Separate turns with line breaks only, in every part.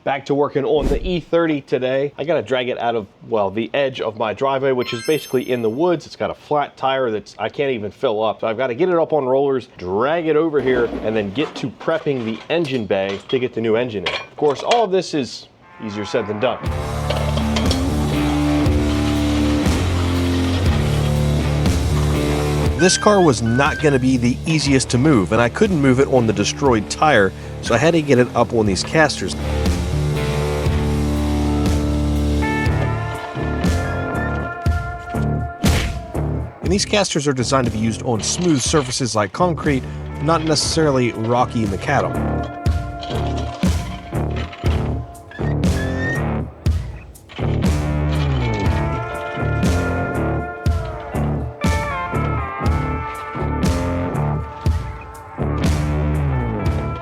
Back to working on the E30 today. I gotta drag it out of, well, the edge of my driveway, which is basically in the woods. It's got a flat tire that I can't even fill up. So I've got to get it up on rollers, drag it over here, and then get to prepping the engine bay to get the new engine in. Of course, all of this is easier said than done. This car was not going to be the easiest to move, and I couldn't move it on the destroyed tire, so I had to get it up on these casters. And these casters are designed to be used on smooth surfaces like concrete, not necessarily rocky macadam.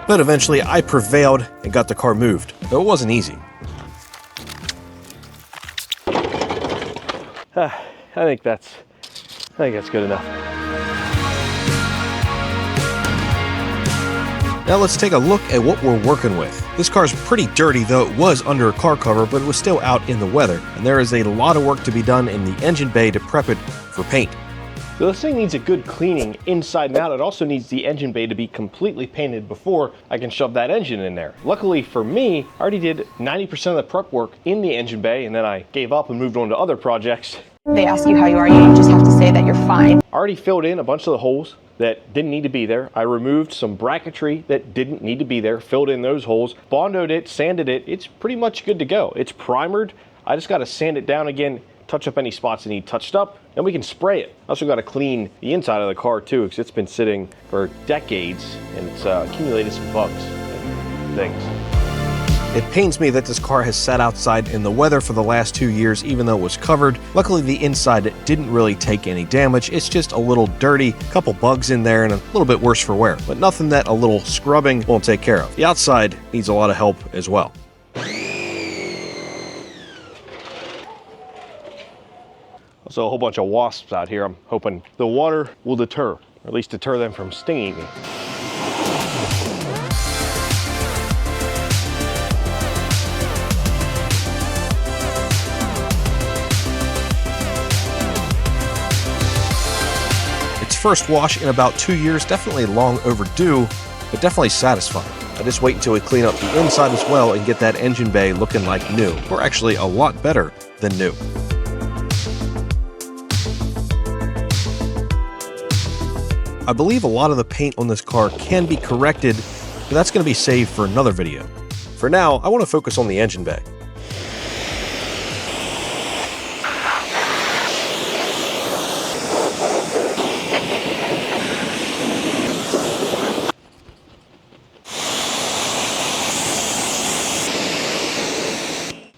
But eventually I prevailed and got the car moved, though it wasn't easy. I think that's good enough. Now let's take a look at what we're working with. This car's pretty dirty, though it was under a car cover, but it was still out in the weather, and there is a lot of work to be done in the engine bay to prep it for paint. So this thing needs a good cleaning inside and out. It also needs the engine bay to be completely painted before I can shove that engine in there. Luckily for me, I already did 90% of the prep work in the engine bay, and then I gave up and moved on to other projects.
They ask you how you are, you just have to say that you're fine.
I already filled in a bunch of the holes that didn't need to be there. I removed some bracketry that didn't need to be there, filled in those holes, bondoed it, sanded it. It's pretty much good to go. It's primered. I just got to sand it down again, touch up any spots that need touched up, and we can spray it. I also got to clean the inside of the car too, because it's been sitting for decades and it's accumulated some bugs and things. It pains me that this car has sat outside in the weather for the last 2 years, even though it was covered. Luckily, the inside didn't really take any damage. It's just a little dirty, a couple bugs in there, and a little bit worse for wear, but nothing that a little scrubbing won't take care of. The outside needs a lot of help as well. Also, a whole bunch of wasps out here. I'm hoping the water will deter, or at least deter them from stinging me. Its first wash in about 2 years, definitely long overdue, but definitely satisfying. I just wait until we clean up the inside as well and get that engine bay looking like new, or actually a lot better than new. I believe a lot of the paint on this car can be corrected, but that's going to be saved for another video. For now, I want to focus on the engine bay.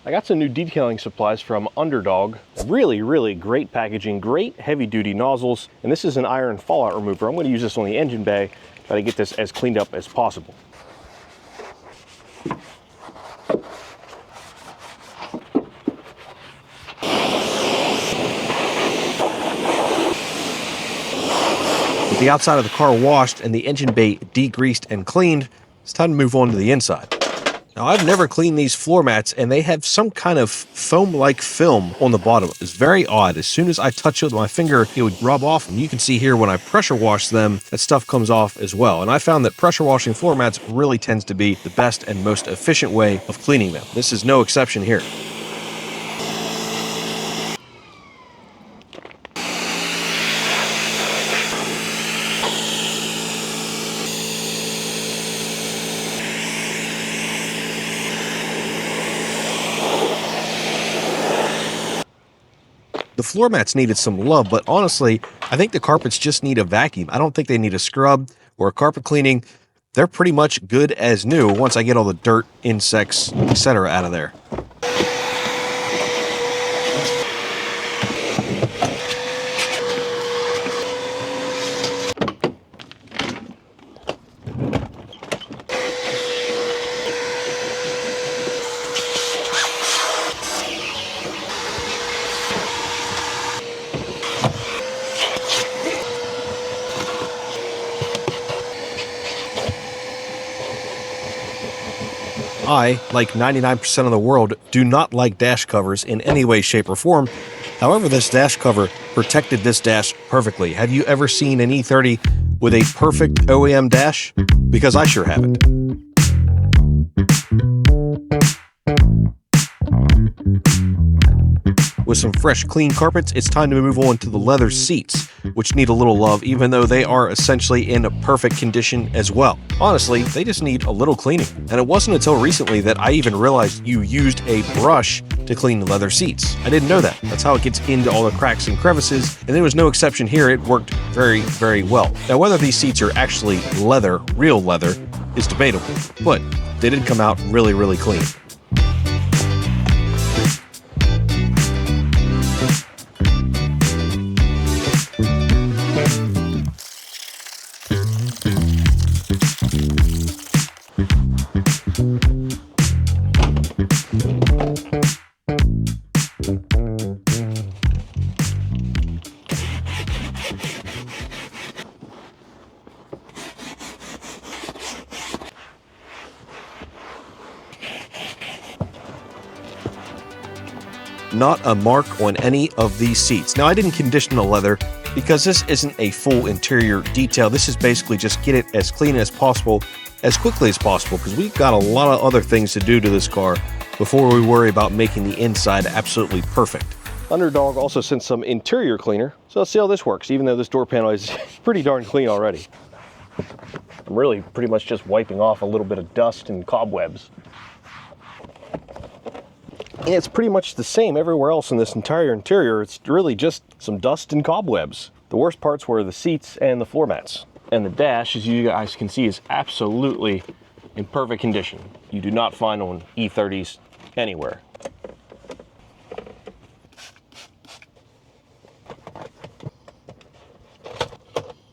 I got some new detailing supplies from Underdog. Really great packaging, great heavy-duty nozzles, and this is an iron fallout remover. I'm going to use this on the engine bay, try to get this as cleaned up as possible. With the outside of the car washed and the engine bay degreased and cleaned, it's time to move on to the inside. Now, I've never cleaned these floor mats, and they have some kind of foam-like film on the bottom. It's very odd. As soon as I touch it with my finger, it would rub off, and you can see here when I pressure wash them, that stuff comes off as well. And I found that pressure washing floor mats really tends to be the best and most efficient way of cleaning them. This is no exception here. The floor mats needed some love, but honestly, I think the carpets just need a vacuum. I don't think they need a scrub or a carpet cleaning. They're pretty much good as new once I get all the dirt, insects, etc. out of there.
I, like 99% of the world, do not like dash covers in any way, shape, or form. However, this dash cover protected this dash perfectly. Have you ever seen an E30 with a perfect OEM dash? Because I sure haven't. With some fresh, clean carpets, it's time to move on to the leather seats, which need a little love, even though they are essentially in perfect condition as well. Honestly, they just need a little cleaning. And it wasn't until recently that I even realized you used a brush to clean the leather seats. I didn't know that. That's how it gets into all the cracks and crevices, and there was no exception here. It worked very, very well. Now, whether these seats are actually leather, real leather, is debatable, but they did come out really, really clean. Not a mark on any of these seats. Now, I didn't condition the leather because this isn't a full interior detail. This is basically just get it as clean as possible, as quickly as possible, because we've got a lot of other things to do to this car before we worry about making the inside absolutely perfect.
Underdog also sent some interior cleaner, so let's see how this works, even though this door panel is pretty darn clean already. I'm really pretty much just wiping off a little bit of dust and cobwebs. And it's pretty much the same everywhere else in this entire interior. It's really just some dust and cobwebs. The worst parts were the seats and the floor mats. And the dash, as you guys can see, is absolutely in perfect condition. You do not find on E30s anywhere.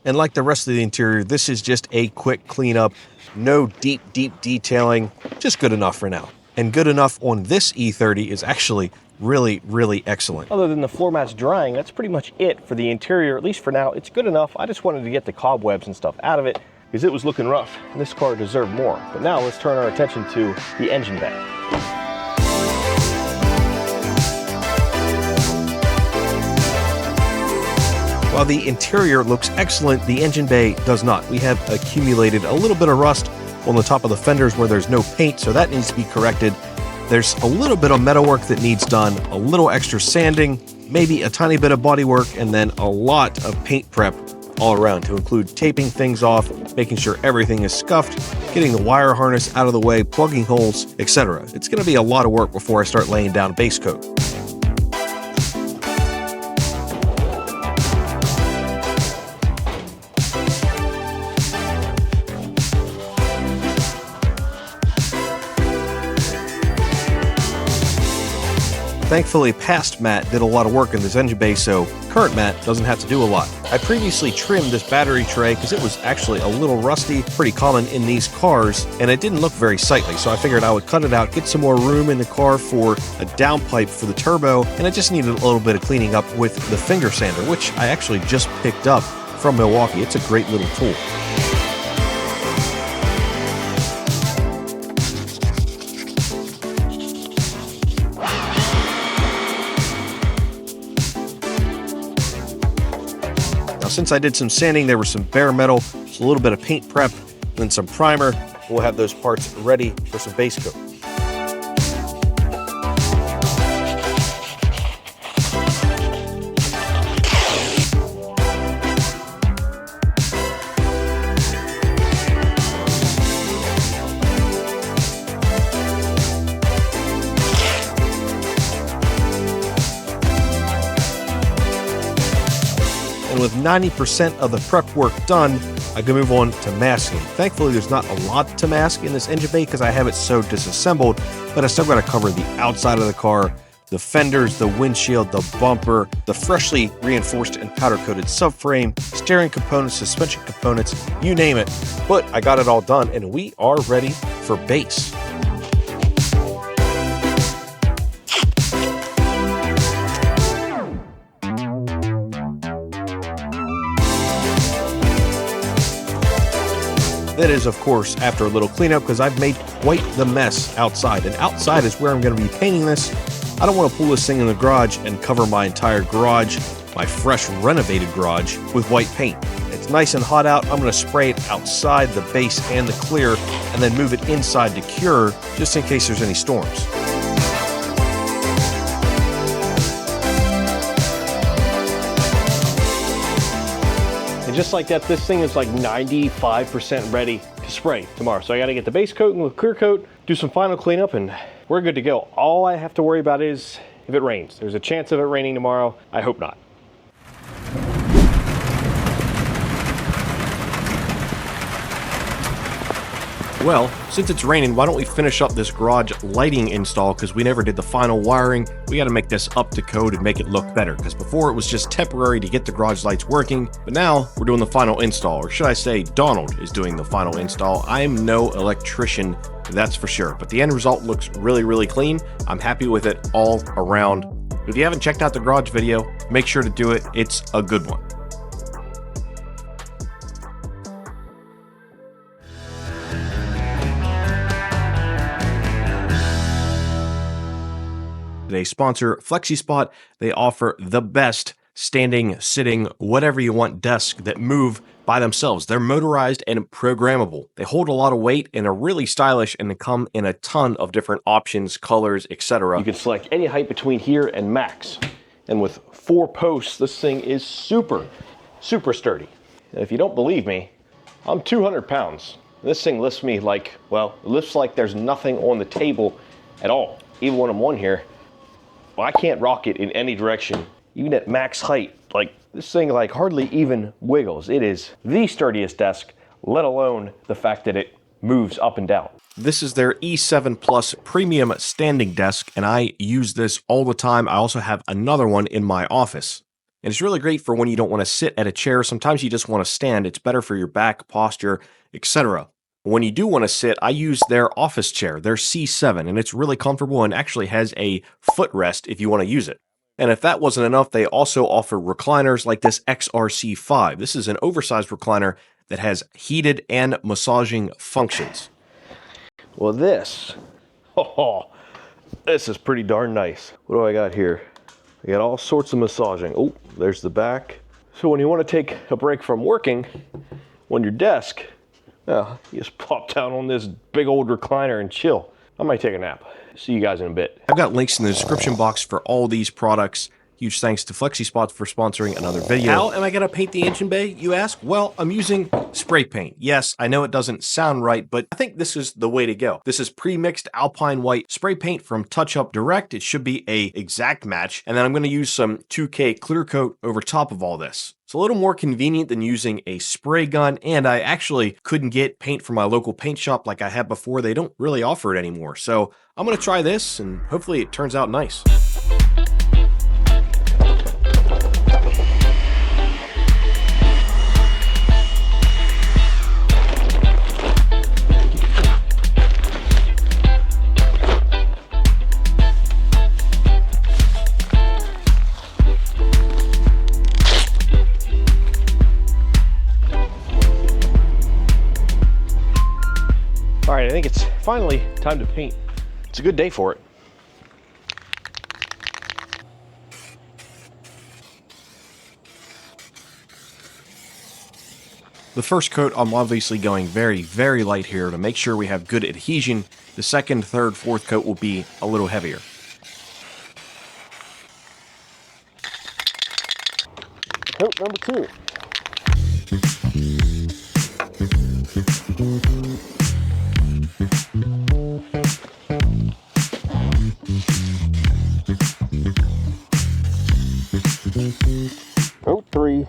And like the rest of the interior, this is just a quick cleanup. No deep detailing, just good enough for now. And good enough on this E30 is actually really, really excellent.
Other than the floor mats drying, that's pretty much it for the interior, at least for now. It's good enough. I just wanted to get the cobwebs and stuff out of it because it was looking rough and this car deserved more. But now let's turn our attention to the engine bay.
While the interior looks excellent, the engine bay does not. We have accumulated a little bit of rust on the top of the fenders where there's no paint, so that needs to be corrected. There's a little bit of metalwork that needs done, a little extra sanding, maybe a tiny bit of body work, and then a lot of paint prep all around to include taping things off, making sure everything is scuffed, getting the wire harness out of the way, plugging holes, etc. It's going to be a lot of work before I start laying down base coat. Thankfully, past Matt did a lot of work in this engine bay, so current Matt doesn't have to do a lot. I previously trimmed this battery tray because it was actually a little rusty, pretty common in these cars, and it didn't look very sightly, so I figured I would cut it out, get some more room in the car for a downpipe for the turbo, and I just needed a little bit of cleaning up with the finger sander, which I actually just picked up from Milwaukee. It's a great little tool. Since I did some sanding, there was some bare metal, just a little bit of paint prep, and then some primer. We'll have those parts ready for some base coat. And with 90% of the prep work done, I can move on to masking. Thankfully, there's not a lot to mask in this engine bay because I have it so disassembled, but I still got to cover the outside of the car, the fenders, the windshield, the bumper, the freshly reinforced and powder-coated subframe, steering components, suspension components, you name it. But I got it all done, and we are ready for base. That is, of course, after a little cleanup because I've made quite the mess outside. And outside is where I'm going to be painting this. I don't want to pull this thing in the garage and cover my entire garage, my fresh renovated garage, with white paint. It's nice and hot out. I'm going to spray it outside the base and the clear and then move it inside to cure just in case there's any storms.
And just like that, this thing is like 95% ready to spray tomorrow. So I got to get the base coat with clear coat, do some final cleanup, and we're good to go. All I have to worry about is if it rains. There's a chance of it raining tomorrow. I hope not.
Well, since it's raining, why don't we finish up this garage lighting install because we never did the final wiring. We got to make this up to code and make it look better because before it was just temporary to get the garage lights working, but now we're doing the final install, or should I say Donald is doing the final install. I'm no electrician, that's for sure, but the end result looks really, really clean. I'm happy with it all around. If you haven't checked out the garage video, make sure to do it. It's a good one. Today's sponsor, FlexiSpot. They offer the best standing, sitting, whatever you want desks that move by themselves. They're motorized and programmable. They hold a lot of weight and are really stylish, and they come in a ton of different options, colors, etc.
You can select any height between here and max. And with 4 posts, this thing is super, super sturdy. And if you don't believe me, I'm 200 pounds. This thing lifts me like, well, it lifts like there's nothing on the table at all. Even when I'm on here, well, I can't rock it in any direction, even at max height. Like, this thing like hardly even wiggles. It is the sturdiest desk, let alone the fact that it moves up and down.
This is their E7 Plus premium standing desk, and I use this all the time. I also have another one in my office. And it's really great for when you don't want to sit at a chair. Sometimes you just want to stand. It's better for your back, posture, etc. When you do want to sit, I use their office chair, their C7, and it's really comfortable and actually has a footrest if you want to use it. And if that wasn't enough, they also offer recliners like this XRC5. This is an oversized recliner that has heated and massaging functions.
Well, this is pretty darn nice. What do I got here? I got all sorts of massaging. Oh, there's the back. So when you want to take a break from working on your desk, you just plop down on this big old recliner and chill. I might take a nap. See you guys in a bit.
I've got links in the description box for all these products. Huge thanks to FlexiSpot for sponsoring another video. How am I going to paint the engine bay, you ask? Well, I'm using spray paint. Yes, I know it doesn't sound right, but I think this is the way to go. This is pre-mixed Alpine White spray paint from Touch Up Direct. It should be a exact match. And then I'm going to use some 2K clear coat over top of all this. It's a little more convenient than using a spray gun, and I actually couldn't get paint from my local paint shop like I had before. They don't really offer it anymore. So I'm going to try this, and hopefully it turns out nice.
All right, I think it's finally time to paint. It's a good day for it.
The first coat, I'm obviously going very, very light here to make sure we have good adhesion. The second, third, fourth coat will be a little heavier.
Coat number 2. Coat 3.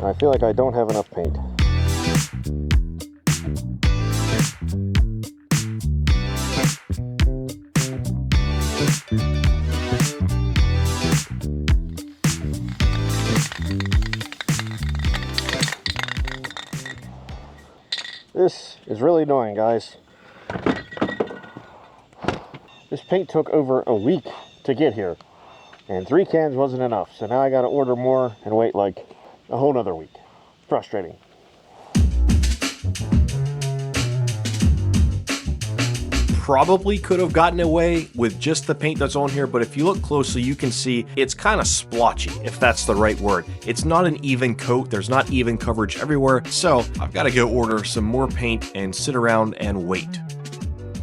I feel like I don't have enough paint. This is really annoying, guys. This paint took over a week to get here, and 3 cans wasn't enough, so now I gotta order more and wait like a whole nother week. Frustrating.
probably could have gotten away with just the paint that's on here, but if you look closely, you can see it's kind of splotchy, if that's the right word. It's not an even coat. There's not even coverage everywhere. So I've got to go order some more paint and sit around and wait.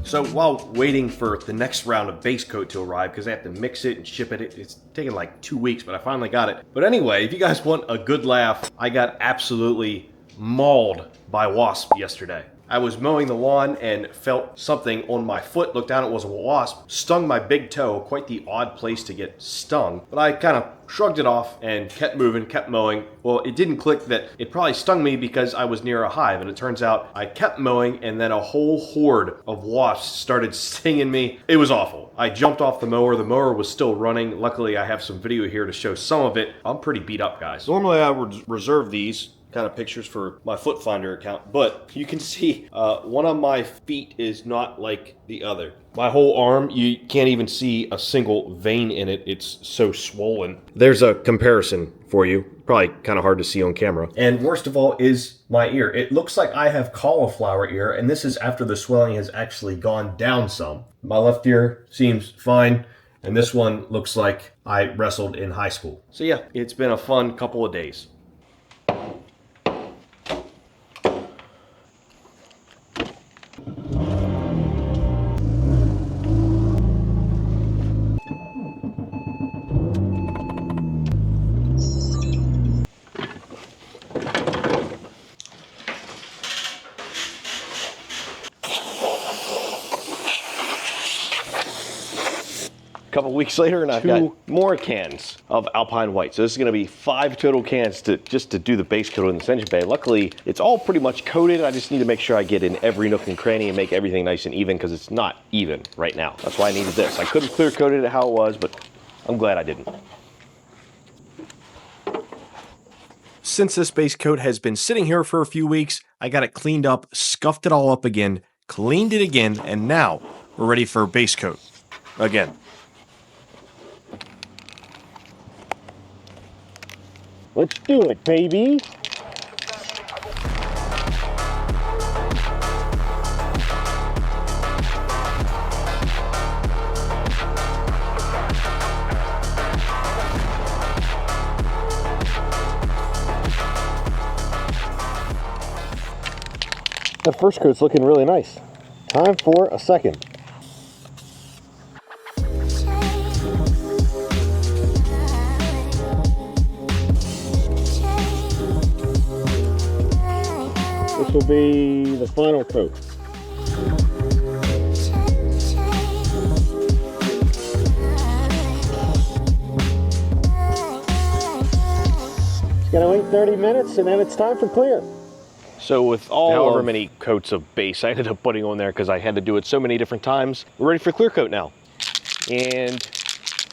So while waiting for the next round of base coat to arrive, because I have to mix it and ship it, it's taken like 2 weeks, but I finally got it. But anyway, if you guys want a good laugh, I got absolutely mauled by wasps yesterday. I was mowing the lawn and felt something on my foot, looked down, it was a wasp, stung my big toe, quite the odd place to get stung. But I kind of shrugged it off and kept moving, kept mowing. Well, it didn't click that it probably stung me because I was near a hive, and it turns out I kept mowing and then a whole horde of wasps started stinging me. It was awful. I jumped off the mower was still running. Luckily, I have some video here to show some of it. I'm pretty beat up, guys. Normally, I would reserve these kind of pictures for my foot finder account, but you can see one of my feet is not like the other. My whole arm, you can't even see a single vein in it. It's so swollen. There's a comparison for you. Probably kind of hard to see on camera. And worst of all is my ear. It looks like I have cauliflower ear, and this is after the swelling has actually gone down some. My left ear seems fine, and this one looks like I wrestled in high school. So yeah, it's been a fun couple of days. Couple weeks later, and I've got more cans of Alpine White. So this is going to be 5 total cans just to do the base coat in this engine bay. Luckily, it's all pretty much coated. I just need to make sure I get in every nook and cranny and make everything nice and even, because it's not even right now. That's why I needed this. I couldn't clear coat it how it was, but I'm glad I didn't. Since this base coat has been sitting here for a few weeks, I got it cleaned up, scuffed it all up again, cleaned it again, and now we're ready for base coat again.
Let's do it, baby. The first coat's looking really nice. Time for a second. This will be the final coat. It's gonna wait 30 minutes and then it's time for clear. So with all however many coats of base I ended up putting on there because I had to do it so many different times, we're ready for clear coat now. And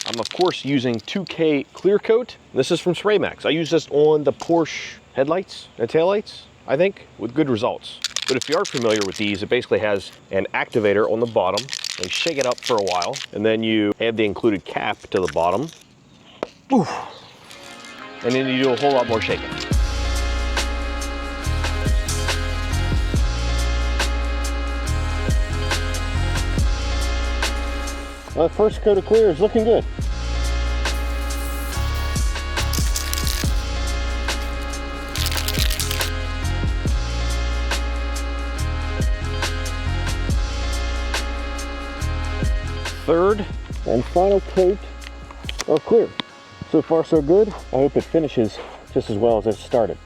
I'm of course using 2K clear coat. This is from Spray Max. I use this on the Porsche headlights and taillights, I think, with good results. But if you are familiar with these, it basically has an activator on the bottom. You shake it up for a while, and then you add the included cap to the bottom. Oof. And then you do a whole lot more shaking. Well, the first coat of clear is looking good. Third and final coat of clear. So far so good. I hope it finishes just as well as it started.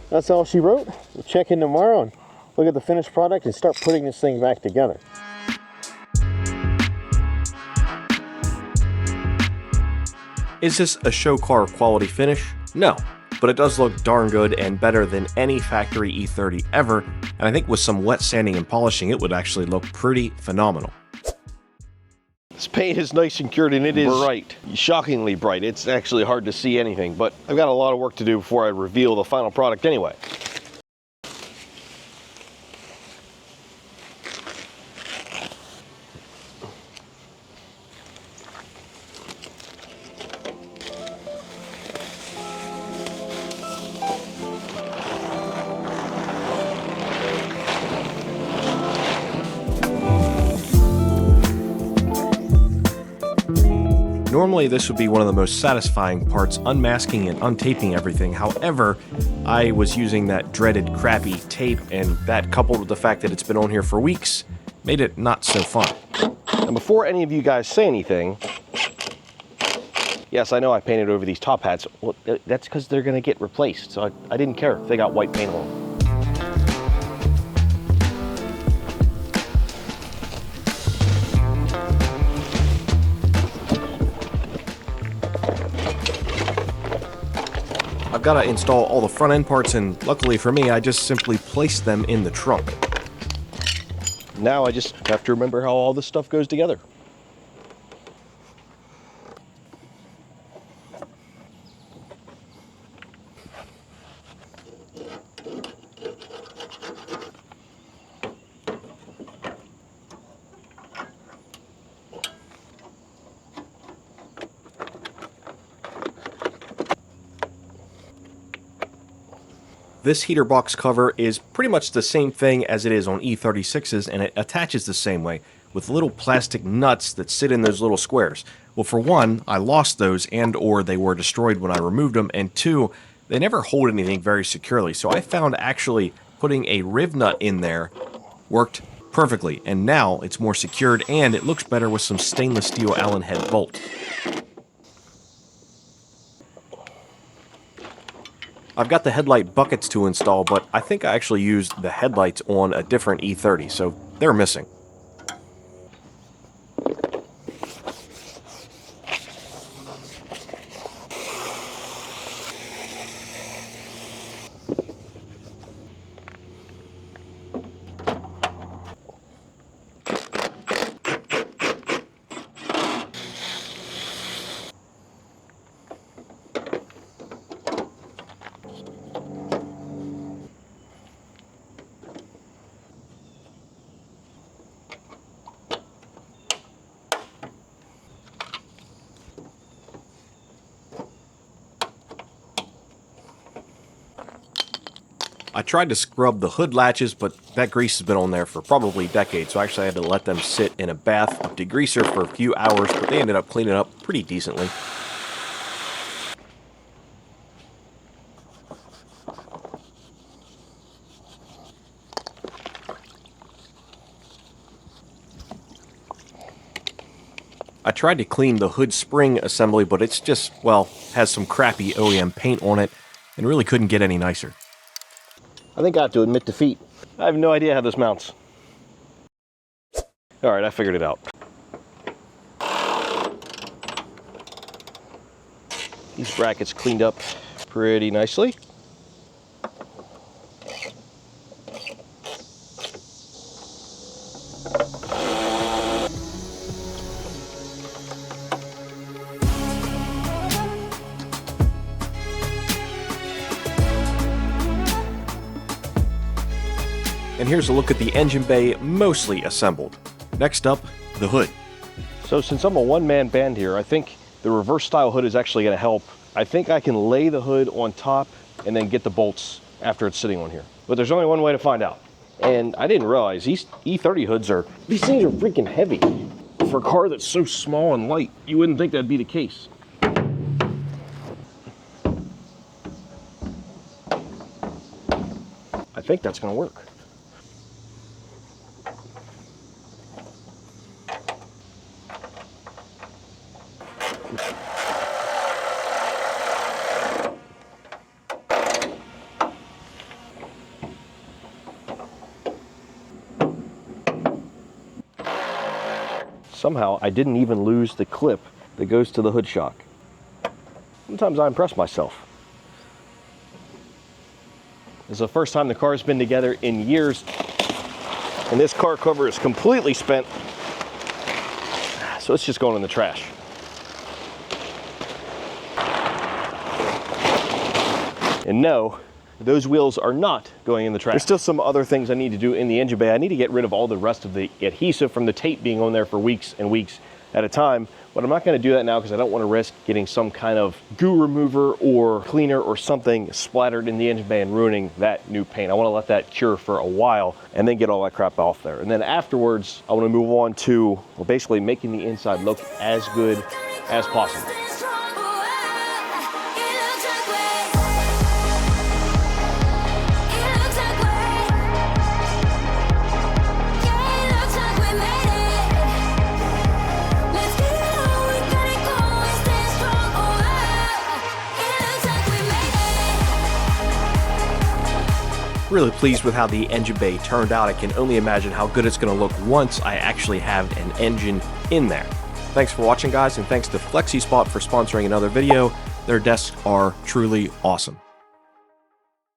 That's all she wrote. We'll check in tomorrow and look at the finished product and start putting this thing back together.
Is this a show car quality finish? No, but it does look darn good and better than any factory E30 ever, and I think with some wet sanding and polishing it would actually look pretty phenomenal. This paint is nice and cured and it is bright, shockingly bright. It's actually hard to see anything, but I've got a lot of work to do before I reveal the final product anyway. Normally this would be one of the most satisfying parts, unmasking and untaping everything. However, I was using that dreaded crappy tape, and that coupled with the fact that it's been on here for weeks made it not so fun.
And before any of you guys say anything, yes, I know I painted over these top hats. Well, that's because they're gonna get replaced. So I didn't care if they got white paint on them.
I've got to install all the front end parts, and luckily for me, I just simply placed them in the trunk.
Now I just have to remember how all this stuff goes together.
This heater box cover is pretty much the same thing as it is on E36s, and it attaches the same way, with little plastic nuts that sit in those little squares. Well, for one, I lost those and/or they were destroyed when I removed them, and two, they never hold anything very securely, so I found actually putting a riv nut in there worked perfectly, and now it's more secured and it looks better with some stainless steel Allen head bolt. I've got the headlight buckets to install, but I think I actually used the headlights on a different E30, so they're missing. I tried to scrub the hood latches, but that grease has been on there for probably decades, so I actually had to let them sit in a bath of degreaser for a few hours, but they ended up cleaning up pretty decently. I tried to clean the hood spring assembly, but it's just, well, has some crappy OEM paint on it, and really couldn't get any nicer.
I think I have to admit defeat. I have no idea how this mounts. All right, I figured it out. These brackets cleaned up pretty nicely.
And here's a look at the engine bay mostly assembled. Next up, the hood.
So since I'm a one-man band here, I think the reverse style hood is actually going to help. I think I can lay the hood on top and then get the bolts after it's sitting on here. But there's only one way to find out. And I didn't realize these E30 hoods these things are freaking heavy. For a car that's so small and light, you wouldn't think that'd be the case. I think that's going to work. Somehow, I didn't even lose the clip that goes to the hood shock. Sometimes I impress myself. This is the first time the car's been together in years, and this car cover is completely spent, so it's just going in the trash. And no, those wheels are not going in the trash. There's still some other things I need to do in the engine bay. I need to get rid of all the rest of the adhesive from the tape being on there for weeks and weeks at a time, but I'm not going to do that now because I don't want to risk getting some kind of goo remover or cleaner or something splattered in the engine bay and ruining that new paint. I want to let that cure for a while and then get all that crap off there. And then afterwards, I want to move on to, well, basically making the inside look as good as possible.
Really pleased with how the engine bay turned out. I can only imagine how good it's going to look once I actually have an engine in there. Thanks for watching, guys, and thanks to FlexiSpot for sponsoring another video. Their desks are truly awesome.